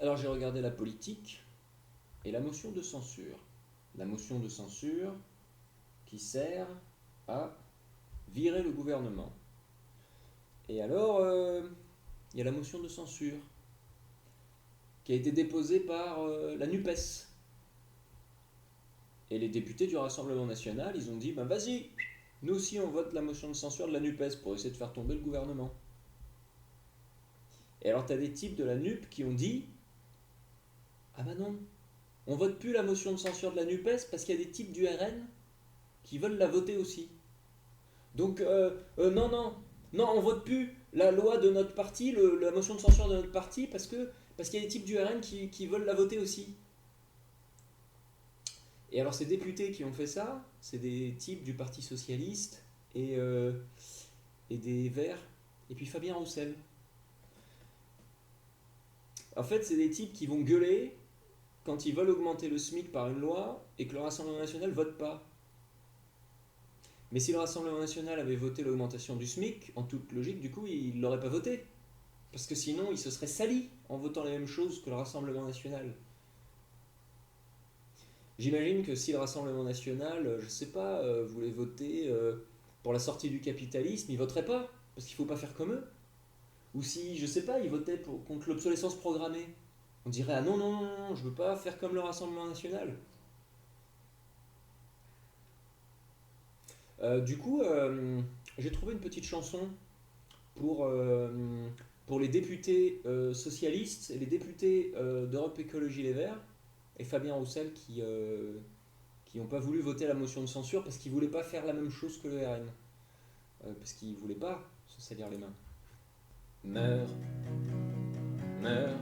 Alors j'ai regardé la politique et la motion de censure. La motion de censure qui sert à virer le gouvernement. Et alors, il y a la motion de censure qui a été déposée par la NUPES. Et les députés du Rassemblement national, ils ont dit, ben vas-y, nous aussi on vote la motion de censure de la NUPES pour essayer de faire tomber le gouvernement. Et alors t'as des types de la NUP qui ont dit, ah ben non, on vote plus la motion de censure de la NUPES parce qu'il y a des types du RN qui veulent la voter aussi. Donc, non, non, non, on vote plus la loi de notre parti, la motion de censure de notre parti, parce qu'il y a des types du RN qui veulent la voter aussi. Et alors, ces députés qui ont fait ça, c'est des types du Parti Socialiste et des Verts, et puis Fabien Roussel. En fait, c'est des types qui vont gueuler quand ils veulent augmenter le SMIC par une loi et que le Rassemblement national vote pas. Mais si le Rassemblement national avait voté l'augmentation du SMIC, en toute logique, du coup, il ne l'aurait pas voté. Parce que sinon, il se serait sali en votant les mêmes choses que le Rassemblement national. J'imagine que si le Rassemblement national, je sais pas, voulait voter pour la sortie du capitalisme, il voterait pas, parce qu'il faut pas faire comme eux. Ou si, je sais pas, il votait contre l'obsolescence programmée. On dirait, ah non, non, non, non, je veux pas faire comme le Rassemblement national. Du coup, j'ai trouvé une petite chanson pour, euh, pour les députés socialistes et les députés d'Europe Écologie Les Verts et Fabien Roussel qui n'ont pas voulu voter la motion de censure parce qu'ils ne voulaient pas faire la même chose que le RN. Parce qu'ils ne voulaient pas se salir les mains. Meurs, meurs,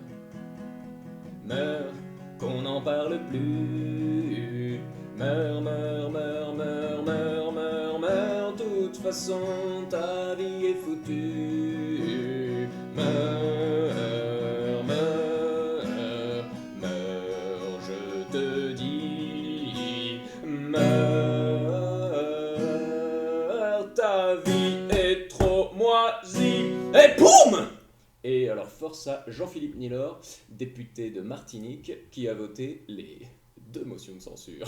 meurs, qu'on n'en parle plus. Meurs, meurs, meurs, meurs, meurs, meurs, meurs, de toute façon ta vie est foutue. Meurs, meurs, meurs, je te dis. Meurs, ta vie est trop moisie. Et boum! Et alors force à Jean-Philippe Nilor, député de Martinique, qui a voté les deux motions de censure.